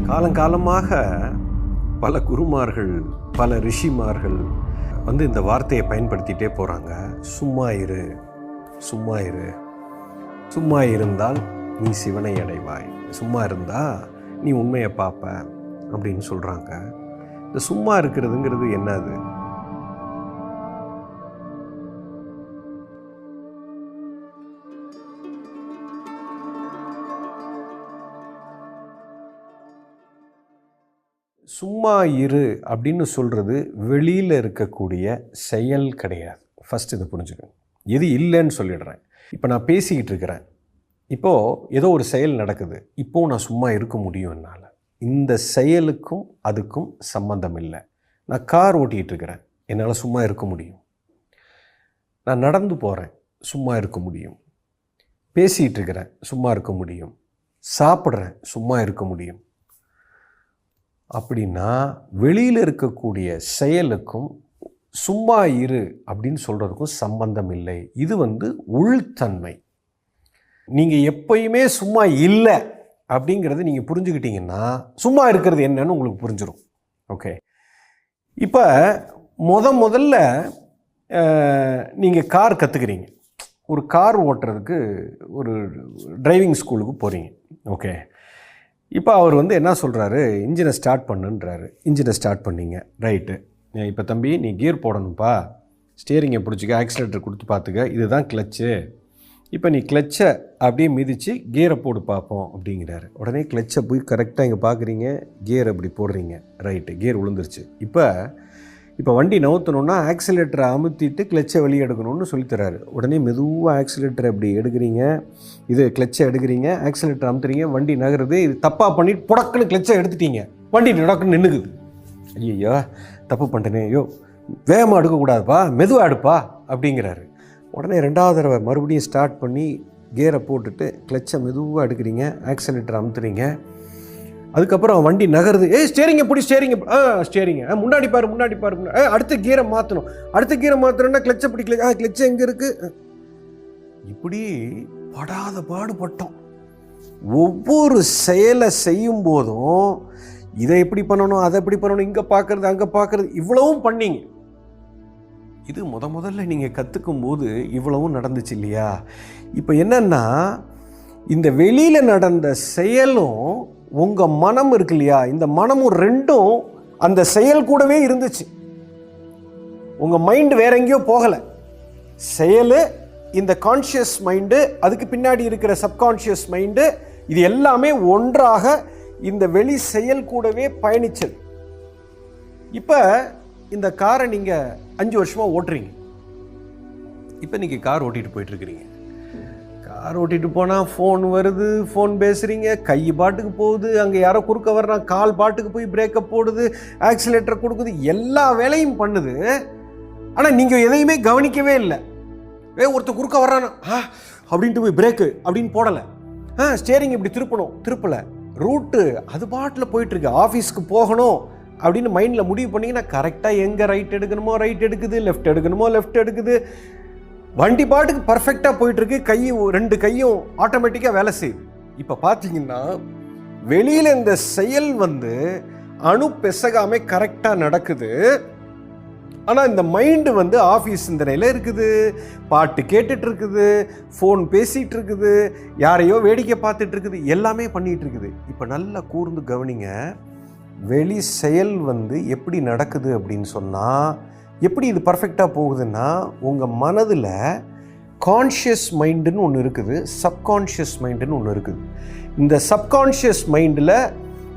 காலங்காலமாக பல குருமார்கள், பல ரிஷிமார்கள் இந்த வார்த்தையை பயன்படுத்திகிட்டே போகிறாங்க. சும்மா இரு, சும்மா இரு, சும்மா இருந்தால் நீ சிவனை அடைவாய், சும்மா இருந்தால் நீ உண்மையை பார்ப்ப அப்படின்னு சொல்கிறாங்க. இந்த சும்மா இருக்கிறதுங்கிறது என்னது? சும்மா இரு அப்படின்னு சொல்கிறது வெளியில் இருக்கக்கூடிய செயல் கிடையாது. ஃபஸ்ட் இதை புரிஞ்சுக்கணும். எது இல்லைன்னு சொல்லிடுறேன். இப்போ நான் பேசிக்கிட்டு இருக்கிறேன், இப்போது ஏதோ ஒரு செயல் நடக்குது, இப்போது நான் சும்மா இருக்க முடியும் என்னால். இந்த செயலுக்கும் அதுக்கும் சம்பந்தம் இல்லை. நான் கார் ஓட்டிகிட்டு இருக்கிறேன், என்னால் சும்மா இருக்க முடியும். நான் நடந்து போகிறேன், சும்மா இருக்க முடியும். பேசிகிட்டு இருக்கிறேன், சும்மா இருக்க முடியும். சாப்பிட்றேன், சும்மா இருக்க முடியும். அப்படின்னா வெளியில் இருக்கக்கூடிய செயலுக்கும் சும்மா இரு அப்படின்னு சொல்கிறதுக்கும் சம்பந்தம் இல்லை. இது உள்தன்மை. நீங்கள் எப்பயுமே சும்மா இல்லை அப்படிங்கிறது நீங்கள் புரிஞ்சுக்கிட்டீங்கன்னா சும்மா இருக்கிறது என்னன்னு உங்களுக்கு புரிஞ்சிடும். ஓகே, இப்போ முதல்ல நீங்கள் கார் கற்றுக்கிறீங்க. ஒரு கார் ஓட்டுறதுக்கு ஒரு டிரைவிங் ஸ்கூலுக்கு போகிறீங்க. ஓகே, இப்போ அவர் என்ன சொல்கிறாரு, இன்ஜினை ஸ்டார்ட் பண்ணுன்றாரு. இன்ஜினை ஸ்டார்ட் பண்ணிங்க, ரைட்டு. இப்போ தம்பி நீ கியர் போடணும்ப்பா, ஸ்டியரிங்கை பிடிச்சிக்க, ஆக்சிலேட்டர் கொடுத்து பார்த்துக்க, இதுதான் கிளச்சு. இப்போ நீ கிளச்சை அப்படியே மிதித்து கியரை போடு பார்ப்போம் அப்படிங்கிறாரு. உடனே கிளச்சை போய் கரெக்டாக இங்கே பார்க்குறீங்க, கியர் அப்படி போடுறீங்க, ரைட்டு, கியர் விழுந்துருச்சு. இப்போ வண்டி நவுத்தணுன்னா ஆக்சிலேட்டரை அமுத்திட்டு கிளச்சை வெளியே எடுக்கணும்னு சொல்லித்தராரு. உடனே மெதுவாக ஆக்சிலேட்டரை இப்படி எடுக்கிறீங்க, இது கிளச்சை எடுக்கிறீங்க, ஆக்சிலேட்டர் அமுத்துறீங்க, வண்டி நகருது. இது தப்பாக பண்ணிட்டு புடக்குன்னு கிளச்சை எடுத்துட்டீங்க, வண்டி நடக்குன்னு நின்றுக்குது. ஐயோ தப்பு பண்ணிட்டேனே, ஐயோ வேகமாக எடுக்கக்கூடாதுப்பா, மெதுவாக எடுப்பா அப்படிங்கிறாரு. உடனே ரெண்டாவது தடவை மறுபடியும் ஸ்டார்ட் பண்ணி கியரை போட்டுட்டு கிளச்சை மெதுவாக எடுக்கிறீங்க, ஆக்சிலேட்டரை அமுத்துறீங்க. அதுக்கப்புறம் வண்டி நகருது. ஸ்டேரிங்கை பிடி, ஸ்டேரிங்க முன்னாடி பாரு, அடுத்த கியரை மாற்றணும், அடுத்த கியரை மாற்றணும்னா கிளச்சை பிடி, கிளச்சு எங்கே இருக்குது? இப்படி படாத பாடுபட்டோம். ஒவ்வொரு செயலை செய்யும் போதும் இதை எப்படி பண்ணணும், அதை எப்படி பண்ணணும், இங்கே பார்க்கறது அங்கே பார்க்கறது, இவ்வளவும் பண்ணீங்க. இது முதல்ல நீங்கள் கற்றுக்கும் போது இவ்வளவும் நடந்துச்சு இல்லையா? இப்போ என்னன்னா, இந்த வெளியில் நடந்த செயலும் உங்கள் மனம் இருக்கு இல்லையா, இந்த மனமும் ரெண்டும் அந்த செயல் கூடவே இருந்துச்சு. உங்கள் மைண்டு வேற எங்கேயோ போகலை. செயல், இந்த கான்ஷியஸ் மைண்டு, அதுக்கு பின்னாடி இருக்கிற சப்கான்ஷியஸ் மைண்டு, இது எல்லாமே ஒன்றாக இந்த வெளி செயல் கூடவே பயணிச்சது. இப்போ இந்த காரை நீங்கள் 5 வருஷமாக ஓட்டுறீங்க. இப்போ நீங்கள் கார் ஓட்டிகிட்டு போயிட்டுருக்கிறீங்க. கார் ஓட்டிகிட்டு போனால் ஃபோன் வருது, ஃபோன் பேசுகிறீங்க, கை பாட்டுக்கு போகுது, அங்கே யாரோ குறுக்க வர்றான், கால் பாட்டுக்கு போய் பிரேக்கப் போடுது, ஆக்சிலேட்டர் கொடுக்குது, எல்லா வேலையும் பண்ணுது. ஆனால் நீங்கள் எதையுமே கவனிக்கவே இல்லை. ஒருத்தர் குறுக்க வர்றானா அப்படின்ட்டு போய் பிரேக்கு அப்படின்னு போடலை. ஸ்டேரிங் இப்படி திருப்பலை. ரூட்டு அது பாட்டில் போயிட்டுருக்கு. ஆஃபீஸ்க்கு போகணும் அப்படின்னு மைண்டில் முடிவு பண்ணிங்கன்னா கரெக்டாக எங்கே ரைட் எடுக்கணுமோ ரைட் எடுக்குது, லெஃப்ட் எடுக்கணுமோ லெஃப்ட் எடுக்குது. வண்டி பாட்டுக்கு பர்ஃபெக்டாக போயிட்டுருக்கு. ரெண்டு கையும் ஆட்டோமேட்டிக்காக வேலை செய்யுது. இப்போ பார்த்தீங்கன்னா வெளியில் இந்த செயல் அணு பெசகாமே கரெக்டாக நடக்குது. ஆனால் இந்த மைண்டு ஆஃபீஸ் சிந்தனையில் இருக்குது, பாட்டு கேட்டுட்டு இருக்குது, ஃபோன் பேசிகிட்டு இருக்குது, யாரையோ வேடிக்கை பார்த்துட்டு இருக்குது, எல்லாமே பண்ணிகிட்டு இருக்குது. இப்போ நல்லா கூர்ந்து கவனிங்க. வெளி செயல் எப்படி நடக்குது அப்படின்னு சொன்னால், எப்படி இது பர்ஃபெக்டாக போகுதுன்னா, உங்கள் மனதில் கான்ஷியஸ் மைண்டுன்னு ஒன்று இருக்குது, சப்கான்ஷியஸ் மைண்டுன்னு ஒன்று இருக்குது. இந்த சப்கான்ஷியஸ் மைண்டில்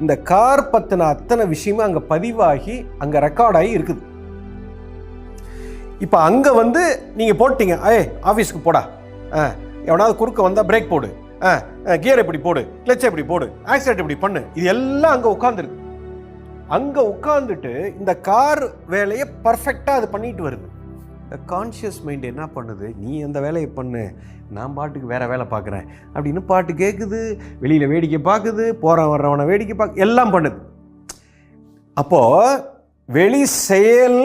இந்த கார் பற்றின அத்தனை விஷயமே அங்கே பதிவாகி அங்கே ரெக்கார்டாகி இருக்குது. இப்போ அங்கே நீங்கள் போட்டீங்க, ஆஃபீஸ்க்கு போடா, எவனாவது குறுக்க வந்தால் பிரேக் போடு, கியர் எப்படி போடு, கிளச் எப்படி போடு, ஆக்சிலேட்டர் எப்படி பண்ணு, இது எல்லாம் அங்கே உட்காந்துருக்கு. அங்கே உட்காந்துட்டு இந்த கார் வேலையை பர்ஃபெக்டாக அது பண்ணிட்டு வருது. இந்த கான்ஷியஸ் மைண்ட் என்ன பண்ணுது, நீ அந்த வேலையை பண்ணு, நான் பாட்டுக்கு வேறு வேலை பார்க்குறேன் அப்படின்னு பாட்டு கேட்குது, வெளியில் வேடிக்கை பார்க்குது, போகிறவன் வர்றவனை வேடிக்கை பார்க்க, எல்லாம் பண்ணுது. அப்போது வெளி செயல்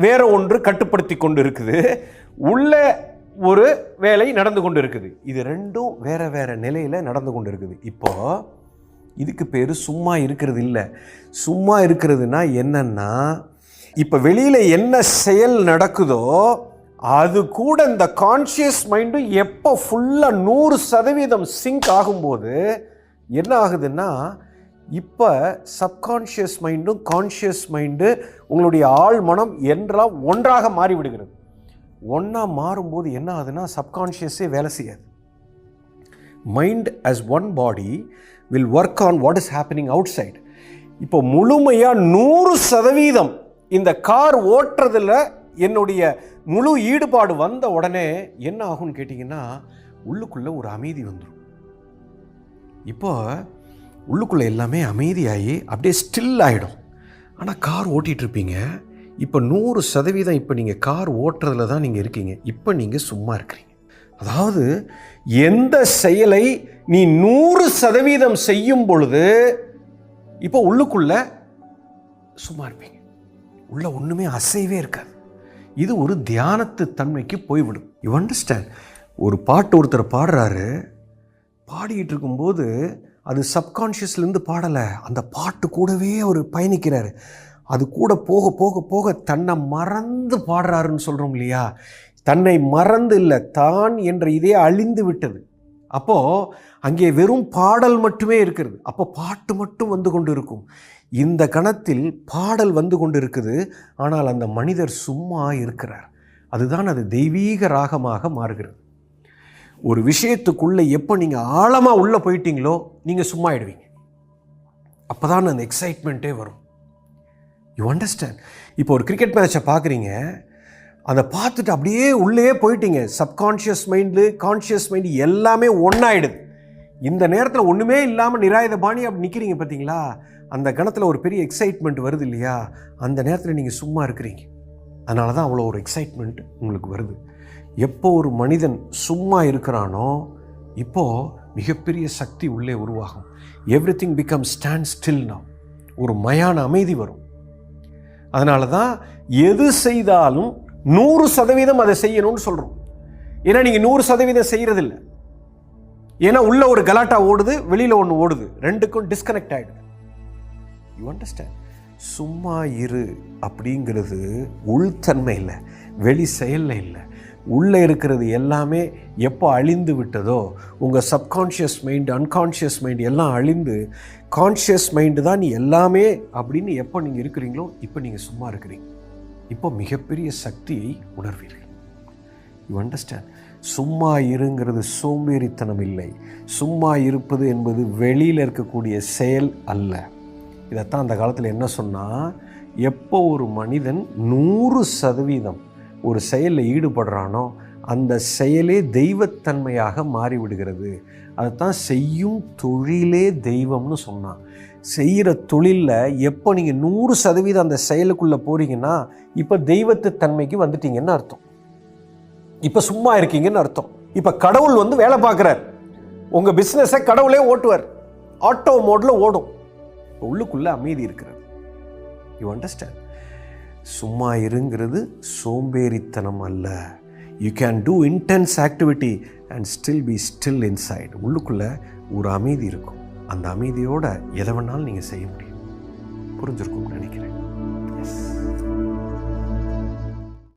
வேற ஒன்று கட்டுப்படுத்தி கொண்டு இருக்குது, உள்ள ஒரு வேலை நடந்து கொண்டு இருக்குது. இது ரெண்டும் வேற வேற நிலையில் நடந்து கொண்டு இருக்குது. இப்போ இதுக்கு பேர் சும்மா இருக்கிறது இல்லை. சும்மா இருக்கிறதுனா என்னன்னா, இப்போ வெளியில் என்ன செயல் நடக்குதோ அது கூட இந்த கான்ஷியஸ் மைண்டும் எப்போ ஃபுல்லாக 100% சிங்க் ஆகும்போது என்ன ஆகுதுன்னா, இப்போ சப்கான்ஷியஸ் மைண்டும் கான்ஷியஸ் மைண்டு உங்களுடைய ஆழ் மனம் என்றால் ஒன்றாக மாறிவிடுகிறது. ஒன்றா மாறும்போது என்ன ஆகுதுன்னா, சப்கான்ஷியஸே வேலை செய்யாது. Mind as one body will work on what is happening outside. இப்போ முழுமையாக 100% இந்த கார் ஓட்டுறதுல என்னுடைய முழு ஈடுபாடு வந்த உடனே என்ன ஆகும்னு கேட்டிங்கன்னா, உள்ளுக்குள்ளே ஒரு அமைதி வந்துடும். இப்போ உள்ளுக்குள்ளே எல்லாமே அமைதியாகி அப்படியே ஸ்டில் ஆகிடும். ஆனால் கார் ஓட்டிகிட்ருப்பீங்க. இப்போ 100% இப்போ நீங்கள் கார் ஓட்டுறதுல தான் நீங்கள் இருக்கீங்க. இப்போ நீங்கள் சும்மா இருக்கிறீங்க. அதாவது எந்த செயலை நீ 100% செய்யும் பொழுது இப்போ உள்ளுக்குள்ளே சும்மா இருப்பீங்க. உள்ள ஒன்றுமே அசைவே இருக்காது. இது ஒரு தியானத்து தன்மைக்கு போய்விடும். You understand? ஒரு பாட்டு ஒருத்தர் பாடுறாரு, பாடிக்கிட்டு இருக்கும்போது அது சப்கான்ஷியஸ்லேருந்து பாடலை, அந்த பாட்டு கூடவே அவர் பயணிக்கிறாரு. அது கூட போக போக போக தன்னை மறந்து பாடுறாருன்னு சொல்கிறோம் இல்லையா? தன்னை மறந்து இல்லை, தான் என்ற இதே அழிந்து விட்டது. அப்போது அங்கே வெறும் பாடல் மட்டுமே இருக்கிறது. அப்போ பாட்டு மட்டும் வந்து கொண்டு இருக்கும். இந்த கணத்தில் பாடல் வந்து கொண்டு இருக்குது, ஆனால் அந்த மனிதர் சும்மா இருக்கிறார். அதுதான் அது தெய்வீக ராகமாக மாறுகிறது. ஒரு விஷயத்துக்குள்ளே எப்போ நீங்கள் ஆழமாக உள்ளே போயிட்டீங்களோ நீங்கள் சும்மா ஆயிடுவீங்க. அப்போ தான் அந்த எக்ஸைட்மெண்ட்டே வரும். You understand? இப்போ ஒரு கிரிக்கெட் மேட்சை பார்க்குறீங்க, அதை பார்த்துட்டு அப்படியே உள்ளே போயிட்டீங்க. சப்கான்ஷியஸ் மைண்டு கான்ஷியஸ் மைண்டு எல்லாமே ஒன்றாயிடுது. இந்த நேரத்தில் ஒன்றுமே இல்லாமல் நிராயுத பாணி அப்படி நிற்கிறீங்க பார்த்தீங்களா? அந்த கணத்தில் ஒரு பெரிய எக்ஸைட்மெண்ட் வருது இல்லையா? அந்த நேரத்தில் நீங்கள் சும்மா இருக்கிறீங்க. அதனால தான் அவ்வளோ ஒரு எக்ஸைட்மெண்ட் உங்களுக்கு வருது. எப்போ ஒரு மனிதன் சும்மா இருக்கிறானோ இப்போது மிகப்பெரிய சக்தி உள்ளே உருவாகும். Everything become stand still now. ஒரு மயான அமைதி வரும். அதனால தான் எது செய்தாலும் 100% அதை செய்யணும்னு சொல்கிறோம். ஏன்னா நீங்கள் 100% செய்கிறதில்ல. ஏன்னா உள்ள ஒரு கலாட்டா ஓடுது, வெளியில் ஒன்று ஓடுது, ரெண்டுக்கும் டிஸ்கனெக்ட் ஆகிடுது. You understand? சும்மா இரு அப்படிங்கிறது உள்தன்மை இல்லை, வெளி செயலில் இல்லை. உள்ளே இருக்கிறது எல்லாமே எப்போ அழிந்து விட்டதோ, உங்கள் சப்கான்ஷியஸ் மைண்டு அன்கான்ஷியஸ் மைண்டு எல்லாம் அழிந்து கான்ஷியஸ் மைண்டு தான் நீ எல்லாமே அப்படின்னு எப்போ நீங்கள் இருக்கிறீங்களோ இப்போ நீங்கள் சும்மா இருக்கிறீங்க. இப்போ மிகப்பெரிய சக்தியை உணர்வீர்கள். You understand? சும்மா இருங்கிறது சோம்பேறித்தனம் இல்லை. சும்மா இருப்பது என்பது வெளியில் இருக்கக்கூடிய செயல் அல்ல. இதைத்தான் அந்த காலத்தில் என்ன சொன்னால், எப்போ ஒரு மனிதன் 100% ஒரு செயலில் ஈடுபடுறானோ அந்த செயலே தெய்வத்தன்மையாக மாறிவிடுகிறது. அதைத்தான் செய்யும் தொழிலே தெய்வம்னு சொன்னான். செய்கிற தொழிலில் எப்போ நீங்கள் 100% அந்த செயலுக்குள்ளே போகிறீங்கன்னா இப்போ தெய்வத்து தன்மைக்கு வந்துட்டீங்கன்னு அர்த்தம். இப்போ சும்மா இருக்கீங்கன்னு அர்த்தம். இப்போ கடவுள் வந்து வேலை பார்க்குறார். உங்கள் பிஸ்னஸை கடவுளே ஓட்டுவார். ஆட்டோ மோடில் ஓடும். உள்ளுக்குள்ளே அமைதி இருக்கிறது. You understand? சும்மா இருங்கிறது சோம்பேறித்தனம் அல்ல. You can do intense activity and still be still inside. உள்ளுக்குள்ளே ஒரு அமைதி இருக்கும். அந்த அமைதியோடு எதை வேணாலும் நீங்கள் செய்ய முடியும். புரிஞ்சிருக்கும்னு நினைக்கிறேன்.